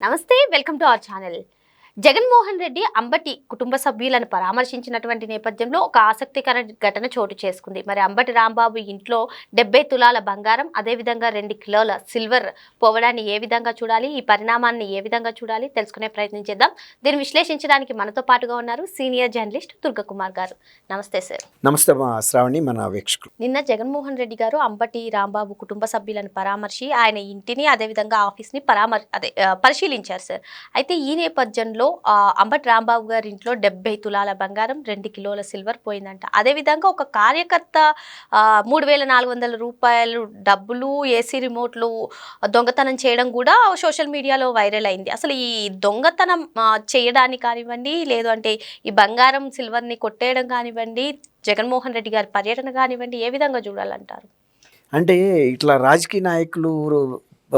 నమస్తే, welcome to our channel. Jaganmohan Reddy Ambati కుటుంబ సభ్యులను పరామర్శించినటువంటి నేపథ్యంలో ఒక ఆసక్తికర ఘటన చోటు చేసుకుంది. మరి అంబటి రాంబాబు ఇంట్లో 70 తులాల బంగారం, అదేవిధంగా 2 కిలోల సిల్వర్ పోవడాన్ని ఏ విధంగా చూడాలి, ఈ పరిణామాన్ని ఏ విధంగా చూడాలి తెలుసుకునే ప్రయత్నం చేద్దాం. దీన్ని విశ్లేషించడానికి మనతో పాటుగా ఉన్నారు సీనియర్ జర్నలిస్ట్ దుర్గకుమార్ గారు. నమస్తే సార్. నమస్తే శ్రావణి, మన వీక్షకులు. నిన్న జగన్మోహన్ రెడ్డి గారు అంబటి రాంబాబు కుటుంబ సభ్యులను పరామర్శి ఆయన ఇంటిని అదేవిధంగా ఆఫీస్ని పరిశీలించారు సార్. అయితే ఈ నేపథ్యంలో అంబటి రాంబాబు గారి ఇంట్లో 70 తులాల బంగారం, 2 కిలోల సిల్వర్ పోయిందంట. అదేవిధంగా ఒక కార్యకర్త 3,400 రూపాయలు డబ్బులు, ఏసీ రిమోట్లు దొంగతనం చేయడం కూడా సోషల్ మీడియాలో వైరల్ అయింది. అసలు ఈ దొంగతనం చేయడానికి కానివ్వండి, లేదు అంటే ఈ బంగారం సిల్వర్ని కొట్టేయడం కానివ్వండి, జగన్మోహన్ రెడ్డి గారి పర్యటన కానివ్వండి, ఏ విధంగా చూడాలంటారు? అంటే ఇట్లా రాజకీయ నాయకులు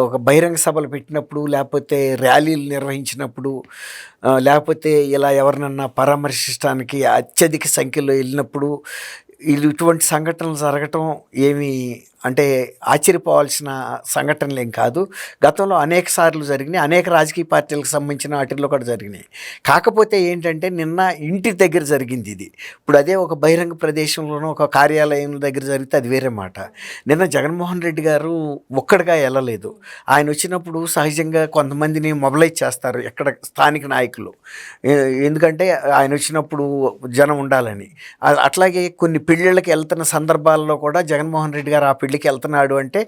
ఒక బహిరంగ సభలు పెట్టినప్పుడు, లేకపోతే ర్యాలీలు నిర్వహించినప్పుడు, లేకపోతే ఇలా ఎవరినన్నా పరామర్శించడానికి అత్యధిక సంఖ్యలో వెళ్ళినప్పుడు ఇటువంటి సంఘటనలు జరగటం ఏమీ అంటే ఆశ్చర్యపోవాల్సిన సంఘటనలు ఏం కాదు. గతంలో అనేక సార్లు జరిగినాయి, అనేక రాజకీయ పార్టీలకు సంబంధించిన వాటిల్లో కూడా జరిగినాయి. కాకపోతే ఏంటంటే నిన్న ఇంటి దగ్గర జరిగింది ఇది. ఇప్పుడు అదే ఒక బహిరంగ ప్రదేశంలోనూ ఒక కార్యాలయం దగ్గర జరిగితే అది వేరే మాట. నిన్న జగన్మోహన్ రెడ్డి గారు ఒక్కడిగా వెళ్ళలేదు. ఆయన వచ్చినప్పుడు సహజంగా కొంతమందిని మొబలైజ్ చేస్తారు ఎక్కడ స్థానిక నాయకులు, ఎందుకంటే ఆయన వచ్చినప్పుడు జనం ఉండాలని. అట్లాగే కొన్ని పెళ్ళిళ్ళకి వెళ్తున్న సందర్భాల్లో కూడా జగన్మోహన్ రెడ్డి గారు ఆ పెళ్ళికి వెళ్తున్నాడు అంటే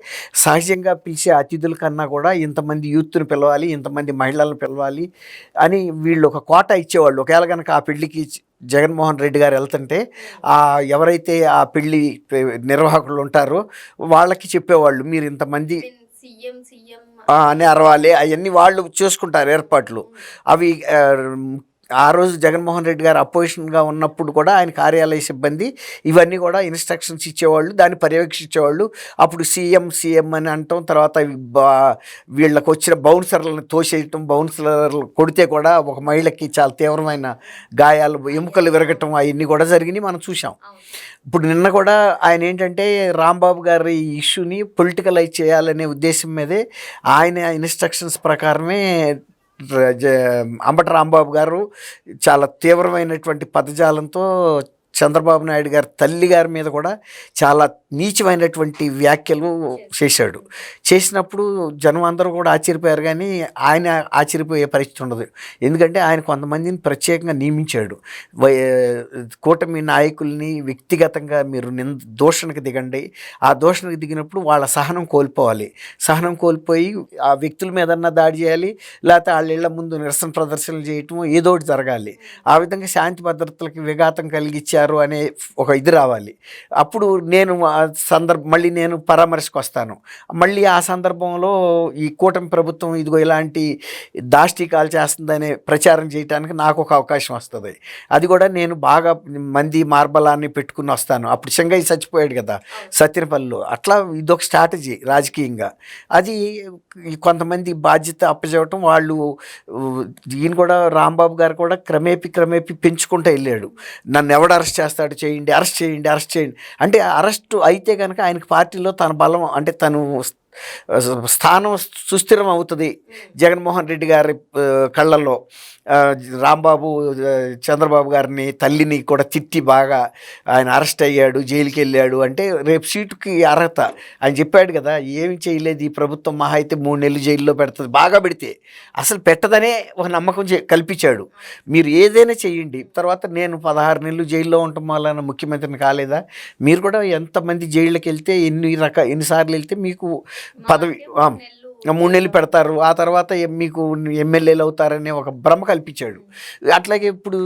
సహజంగా పిలిచే అతిథుల కన్నా కూడా ఇంతమంది యూత్ని పిలవాలి, ఇంతమంది మహిళలను పిలవాలి అని వీళ్ళు ఒక కోటా ఇచ్చేవాళ్ళు. ఒకవేళ కనుక ఆ పెళ్ళికి జగన్మోహన్ రెడ్డి గారు వెళ్తుంటే ఎవరైతే ఆ పెళ్ళి నిర్వాహకులు ఉంటారో వాళ్ళకి చెప్పేవాళ్ళు, మీరు ఇంతమంది అని అరవాలి, అవన్నీ వాళ్ళు చేసుకుంటారు ఏర్పాట్లు. అవి ఆ రోజు జగన్మోహన్ రెడ్డి గారు అపోజిషన్గా ఉన్నప్పుడు కూడా ఆయన కార్యాలయ సిబ్బంది ఇవన్నీ కూడా ఇన్స్ట్రక్షన్స్ ఇచ్చేవాళ్ళు, దాన్ని పర్యవేక్షించేవాళ్ళు. అప్పుడు సీఎం అని అంటాం, తర్వాత వీళ్ళకి వచ్చిన బౌన్సర్లను తోసేయటం, బౌన్సర్లు కొడితే కూడా ఒక మహిళకి చాలా తీవ్రమైన గాయాలు, ఎముకలు విరగటం అవన్నీ కూడా జరిగినాయి, మనం చూసాం. ఇప్పుడు నిన్న కూడా ఆయన ఏంటంటే రాంబాబు గారి ఇష్యూని పొలిటికలైజ్ చేయాలనే ఉద్దేశం మీదే ఆయన ఇన్స్ట్రక్షన్స్ ప్రకారమే అంబటి రాంబాబు గారు చాలా తీవ్రమైనటువంటి పదజాలంతో చంద్రబాబు నాయుడు గారి తల్లి గారి మీద కూడా చాలా నీచమైనటువంటి వ్యాఖ్యలు చేశాడు. చేసినప్పుడు జనం అందరూ కూడా ఆశ్చర్యపోయారు, కానీ ఆయన ఆశ్చర్యపోయే పరిస్థితి ఉండదు. ఎందుకంటే ఆయన కొంతమందిని ప్రత్యేకంగా నియమించాడు. కూటమి నాయకుల్ని వ్యక్తిగతంగా మీరు దూషణకు దిగండి, ఆ దూషణకు దిగినప్పుడు వాళ్ళ సహనం కోల్పోవాలి. సహనం కోల్పోయి ఆ వ్యక్తుల మీదన్నా దాడి చేయాలి, లేకపోతే వాళ్ళ ఇళ్ల ముందు నిరసన ప్రదర్శనలు చేయటం ఏదో ఒకటి జరగాలి. ఆ విధంగా శాంతి భద్రతలకు విఘాతం కలిగించారు అనే ఒక ఇది రావాలి. అప్పుడు నేను మళ్ళీ నేను పరామర్శకు వస్తాను. మళ్ళీ ఆ సందర్భంలో ఈ కూటమి ప్రభుత్వం ఇదిగో ఇలాంటి దాష్టీకాలు చేస్తుందనే ప్రచారం చేయడానికి నాకు ఒక అవకాశం వస్తుంది. అది కూడా నేను బాగా మంది మార్బలాన్ని పెట్టుకుని వస్తాను. అప్పుడు చెంగయ్య చచ్చిపోయాడు కదా సత్యనపల్లిలో. అట్లా ఇదొక స్ట్రాటజీ రాజకీయంగా. అది కొంతమంది బాధ్యత అప్పచెప్పటం, వాళ్ళు ఈయన కూడా రాంబాబు గారు కూడా క్రమేపీ పెంచుకుంటూ వెళ్ళాడు. నన్ను ఎవడు అరెస్ట్ చేస్తాడు, అరెస్ట్ చేయండి అంటే అరెస్టు అయితే కనుక ఆయనకు పార్టీలో తన బలం అంటే తను స్థానం సుస్థిరం అవుతుంది జగన్మోహన్ రెడ్డి గారి కళ్ళల్లో. రాంబాబు చంద్రబాబు గారిని తల్లిని కూడా తిట్టి బాగా ఆయన అరెస్ట్ అయ్యాడు, జైలుకి వెళ్ళాడు అంటే రేపు సీటుకి అర్హత. ఆయన చెప్పాడు కదా, ఏమి చేయలేదు ఈ ప్రభుత్వం, మహా అయితే 3 నెలలు జైల్లో పెడుతుంది, బాగా పెడితే అసలు పెట్టదనే ఒక నమ్మకం కల్పించాడు. మీరు ఏదైనా చేయండి, తర్వాత నేను 16 నెలలు జైల్లో ఉండటం వలన ముఖ్యమంత్రిని కాలేదా, మీరు కూడా ఎంతమంది జైళ్ళకి వెళ్తే ఎన్నిసార్లు వెళ్తే మీకు పదవి 3 నెలలు పెడతారు, ఆ తర్వాత మీకు ఎమ్మెల్యేలు అవుతారనే ఒక భ్రమ కల్పించాడు. అట్లాగే ఇప్పుడు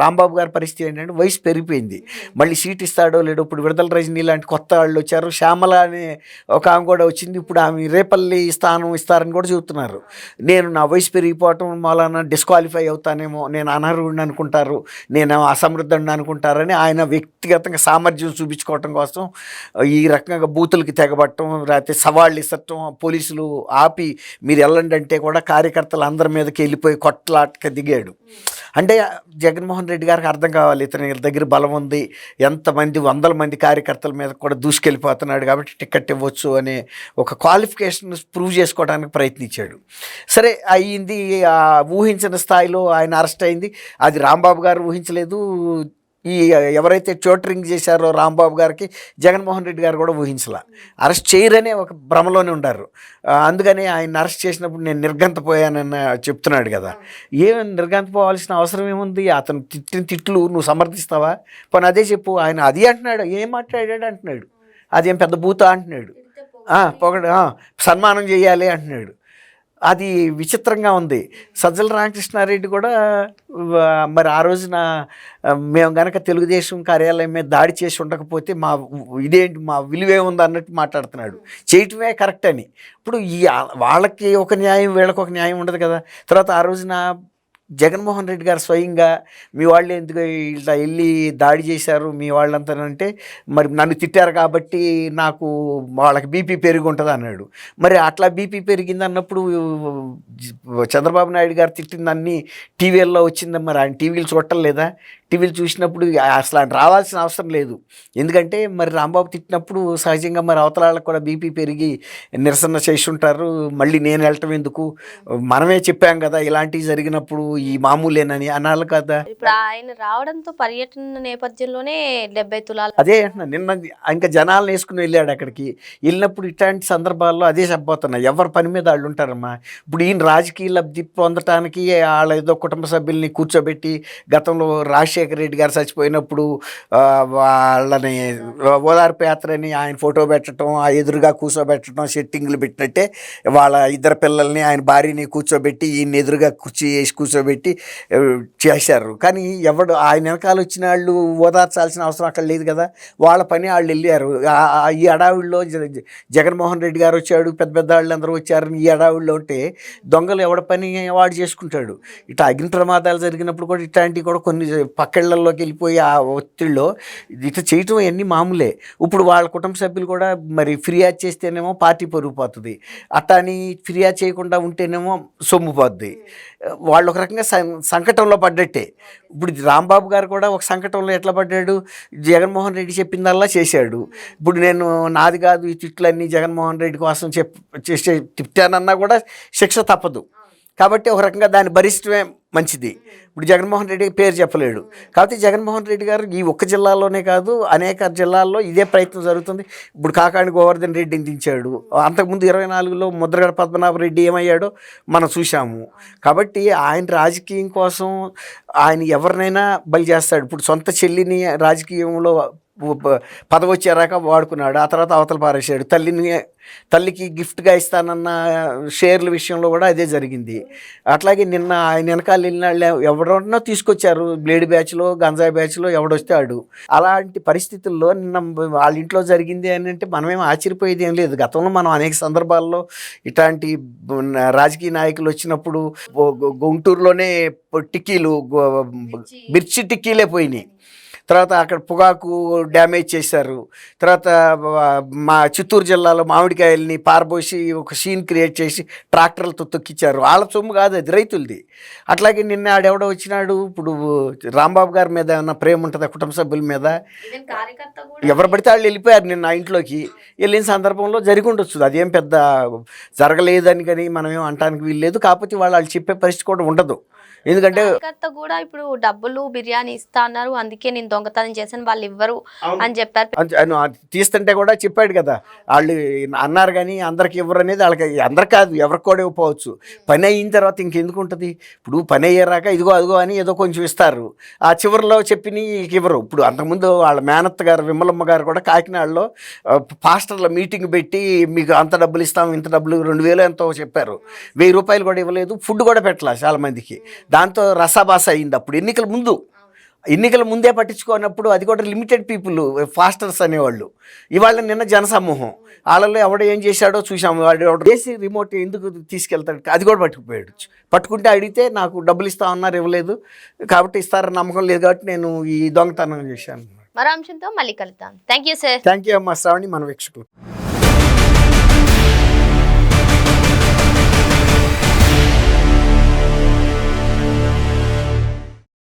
రాంబాబు గారి పరిస్థితి ఏంటంటే వయసు పెరిగిపోయింది, మళ్ళీ సీట్ ఇస్తాడో లేడో. ఇప్పుడు విడుదల రజనీ లాంటి కొత్త వాళ్ళు వచ్చారు, శ్యామల అనే ఒక ఆమె కూడా వచ్చింది. ఇప్పుడు ఆమె రేపల్లి స్థానం ఇస్తారని కూడా చెబుతున్నారు. నేను నా వయసు పెరిగిపోవటం వలన డిస్క్వాలిఫై అవుతానేమో, నేను అనర్హుడిని అనుకుంటారు, నేను అసమృద్ధుడిని అనుకుంటారని ఆయన వ్యక్తిగతంగా సామర్థ్యం చూపించుకోవటం కోసం ఈ రకంగా బూతులకి తెగబట్టడం, లేకపోతే సవాళ్ళు విసరటం, పోలీసులు ఆపి మీరు వెళ్ళండి అంటే కూడా కార్యకర్తలు అందరి మీదకి వెళ్ళిపోయి కొట్లాటకి దిగాడు. అంటే జగన్మోహన్ రెడ్డి గారికి అర్థం కావాలి, ఇతని దగ్గర బలం ఉంది, ఎంతమంది 100 మంది కార్యకర్తల మీద కూడా దూసుకెళ్ళిపోతున్నాడు కాబట్టి టికెట్ ఇవ్వచ్చు అనే ఒక క్వాలిఫికేషన్ ప్రూవ్ చేసుకోవడానికి ప్రయత్నించాడు. సరే అయ్యింది, ఊహించిన స్థాయిలో ఆయన అరెస్ట్ అయింది. అది రాంబాబు గారు ఊహించలేదు, ఈ ఎవరైతే ట్యూటరింగ్ చేశారో రాంబాబు గారికి జగన్మోహన్ రెడ్డి గారు కూడా ఊహించలా. అరెస్ట్ చేయరనే ఒక భ్రమలోనే ఉండారు. అందుకని ఆయన అరెస్ట్ చేసినప్పుడు నేను నిర్గంతపోయానని చెప్తున్నాడు కదా. ఏం నిర్గంతపోవాల్సిన అవసరం ఏముంది? అతను తిట్టిన తిట్లు నువ్వు సమర్థిస్తావా? పోనీ అదే చెప్పు. ఆయన అది అంటున్నాడు, ఏం మాట్లాడాడు అంటున్నాడు, అదేం పెద్ద భూత అంటున్నాడు, పొగడు సన్మానం చేయాలి అంటున్నాడు. అది విచిత్రంగా ఉంది. సజ్జల రామకృష్ణారెడ్డి కూడా మరి ఆ రోజున మేము గనక తెలుగుదేశం కార్యాలయం మీద దాడి చేసి ఉండకపోతే ఇదేంటి మా విలువే ఉంది అన్నట్టు మాట్లాడుతున్నాడు. చేయటమే కరెక్ట్ అని. ఇప్పుడు వాళ్ళకి ఒక న్యాయం, వీళ్ళకి ఒక న్యాయం ఉండదు కదా. తర్వాత ఆ రోజున జగన్మోహన్ రెడ్డి గారు స్వయంగా మీ వాళ్ళు ఎందుకు ఇలా వెళ్ళి దాడి చేశారు మీ వాళ్ళంతానంటే, మరి నన్ను తిట్టారు కాబట్టి నాకు వాళ్ళకి బీపీ పెరిగి ఉంటుంది అన్నాడు. మరి అట్లా బీపీ పెరిగింది అన్నప్పుడు చంద్రబాబు నాయుడు గారు తిట్టిందన్నీ టీవీల్లో వచ్చింది, మరి ఆయన టీవీలు చూడటం లేదా? టీవీలు చూసినప్పుడు అసలు ఆయన రావాల్సిన అవసరం లేదు. ఎందుకంటే మరి రాంబాబు తిట్టినప్పుడు సహజంగా మరి అవతల వాళ్ళకి కూడా బీపీ పెరిగి నిరసన చేసి ఉంటారు. మళ్ళీ నేను వెళ్ళటం ఎందుకు, మనమే చెప్పాం కదా ఇలాంటివి జరిగినప్పుడు ఈ మామూలేనని అనాలి కదా. ఇప్పుడు ఆయన రావడంతో పర్యటన నేపథ్యంలోనే 70 తులాలు అదే నిన్న ఇంకా జనాలను వేసుకుని వెళ్ళాడు అక్కడికి. వెళ్ళినప్పుడు ఇట్లాంటి సందర్భాల్లో అదే చెప్పబోతున్నా, ఎవరి పని మీద వాళ్ళు ఉంటారమ్మా. ఇప్పుడు ఈయన రాజకీయ లబ్ధి పొందటానికి వాళ్ళ ఏదో కుటుంబ సభ్యుల్ని కూర్చోబెట్టి, గతంలో రాజశేఖర రెడ్డి గారు చచ్చిపోయినప్పుడు వాళ్ళని ఓదార్పు యాత్రని ఆయన ఫోటో పెట్టడం, ఆ ఎదురుగా కూర్చోబెట్టడం, సెట్టింగ్లు పెట్టినట్టే వాళ్ళ ఇద్దరు పిల్లల్ని ఆయన భార్యని కూర్చోబెట్టి ఈయన ఎదురుగా కుర్చీ వేసి కూర్చోబెట్టి చేశారు. కానీ ఆయన వెనకాల వచ్చిన వాళ్ళు ఓదార్చాల్సిన అవసరం అక్కడ లేదు కదా. వాళ్ళ పని వాళ్ళు వెళ్ళారు. ఈ అడావిడిలో జగన్మోహన్ రెడ్డి గారు వచ్చాడు, పెద్ద పెద్ద వాళ్ళు అందరూ వచ్చారని ఈ అడావిడిలో ఉంటే దొంగలు ఎవడ పని వాడు చేసుకుంటాడు. ఇట్లా అగ్ని ప్రమాదాలు జరిగినప్పుడు కూడా ఇట్లాంటివి కూడా కొన్ని పక్కెళ్లలోకి వెళ్ళిపోయి ఆ ఒత్తిడిలో ఇట్లా చేయటం అన్నీ మామూలే. ఇప్పుడు వాళ్ళ కుటుంబ సభ్యులు కూడా మరి ఫిర్యాదు చేస్తేనేమో పార్టీ పరుగు పోతుంది, అట్టాని ఫిర్యాదు చేయకుండా ఉంటేనేమో సొమ్ము పోద్ది. వాళ్ళు ఒక రకంగా సంకటంలో పడ్డట్టే. ఇప్పుడు రాంబాబు గారు కూడా ఒక సంకటంలో ఎట్లా పడ్డాడు, జగన్మోహన్ రెడ్డి చెప్పిందల్లా చేశాడు. ఇప్పుడు నేను నాది కాదు ఈ తిట్లన్నీ జగన్మోహన్ రెడ్డి కోసం తిట్టానన్నా కూడా శిక్ష తప్పదు. కాబట్టి ఒక రకంగా దాన్ని భరిస్తమే మంచిది. ఇప్పుడు జగన్మోహన్ రెడ్డి పేరు చెప్పలేడు కాబట్టి జగన్మోహన్ రెడ్డి గారు ఈ ఒక్క జిల్లాలోనే కాదు అనేక జిల్లాల్లో ఇదే ప్రయత్నం జరుగుతుంది. ఇప్పుడు కాకాణి గోవర్ధన్ రెడ్డిని దించాడు, అంతకుముందు 24లో ముద్రగడ పద్మనాభరెడ్డి ఏమయ్యాడో మనం చూసాము. కాబట్టి ఆయన రాజకీయం కోసం ఆయన ఎవరినైనా బలి చేస్తాడు. ఇప్పుడు సొంత చెల్లిని రాజకీయంలో పదవి వచ్చేరాక వాడుకున్నాడు, ఆ తర్వాత అవతల పారేశాడు. తల్లికి గిఫ్ట్గా ఇస్తానన్న షేర్ల విషయంలో కూడా అదే జరిగింది. అట్లాగే నిన్న ఆయన వెనకాల వెళ్ళిన వాళ్ళు ఎవడన్నా తీసుకొచ్చారు, బ్లేడ్ బ్యాచ్లో గంజాయి బ్యాచ్లో ఎవడొస్తే ఆడు. అలాంటి పరిస్థితుల్లో నిన్న వాళ్ళ ఇంట్లో జరిగింది అని అంటే మనమేం ఆశ్చర్యపోయేది ఏం లేదు. గతంలో మనం అనేక సందర్భాల్లో ఇట్లాంటి రాజకీయ నాయకులు వచ్చినప్పుడు గుంటూరులోనే టిక్కీలు మిర్చి టిక్కీలే పోయినాయి. తర్వాత అక్కడ పొగాకు డ్యామేజ్ చేశారు. తర్వాత మా చిత్తూరు జిల్లాలో మామిడికాయల్ని పారబోసి ఒక సీన్ క్రియేట్ చేసి ట్రాక్టర్లతో తొక్కిచ్చారు. వాళ్ళ సొమ్ము కాదు, అది రైతులది. అట్లాగే నిన్న ఆడెవడో వచ్చినాడు. ఇప్పుడు రాంబాబు గారి మీద ఏమన్నా ప్రేమ ఉంటుందా కుటుంబ సభ్యుల మీద? ఎవరు పడితే వాళ్ళు వెళ్ళిపోయారు నిన్న ఆ ఇంట్లోకి. వెళ్ళిన సందర్భంలో జరిగి ఉండొచ్చు, అదేం పెద్ద జరగలేదని కానీ మనం ఏం అంటానికి వీల్లేదు. కాకపోతే వాళ్ళు చెప్పే పరిస్థితి కూడా ఉండదు. ఎందుకంటే కూడా ఇప్పుడు డబ్బులు బిర్యానీ ఇస్తా అన్నారు, అందుకే నేను దొంగతనం చేశాను, వాళ్ళు ఇవ్వరు అని చెప్పారు. తీస్తుంటే కూడా చెప్పాడు కదా, వాళ్ళు అన్నారు కానీ అందరికి ఇవ్వరు అనేది వాళ్ళకి, అందరు కాదు ఎవరికి కూడా ఇవ్వకపోవచ్చు. పని అయిన తర్వాత ఇంకెందుకు ఉంటుంది. ఇప్పుడు పని అయ్యారాక ఇదిగో అదిగో అని ఏదో కొంచెం ఇస్తారు, ఆ చివరిలో చెప్పిన ఇవ్వరు. ఇప్పుడు అంతకుముందు వాళ్ళ మేనత్త గారు విమలమ్మ గారు కూడా కాకినాడలో పాస్టర్ల మీటింగ్ పెట్టి మీకు అంత డబ్బులు ఇస్తాం, ఇంత డబ్బులు 2000 ఎంతో చెప్పారు. 1000 రూపాయలు కూడా ఇవ్వలేదు, ఫుడ్ కూడా పెట్టాల చాలా మందికి. దాంతో రసాబాస అయింది. అప్పుడు ఎన్నికల ముందే పట్టించుకోనప్పుడు అది కూడా లిమిటెడ్ పీపుల్ ఫాస్టర్స్ అనేవాళ్ళు. ఇవాళ నిన్న జనసమూహం వాళ్ళలో ఎవడో ఏం చేశాడో చూసాము. వాడు ఎవడో చేసి రిమోట్ ఎందుకు తీసుకెళ్తాడు, అది కూడా పట్టుకుపోయాడు. పట్టుకుంటే అడిగితే నాకు డబ్బులు ఇస్తామన్నారు, ఇవ్వలేదు, కాబట్టి ఇస్తారని నమ్మకం లేదు కాబట్టి నేను ఈ దొంగతనం చేశాను. మరో అంశంతో మళ్ళీ కలుద్దాం. Thank you sir. Thank you అమ్మా శ్రావణి, మన వీక్షకులు.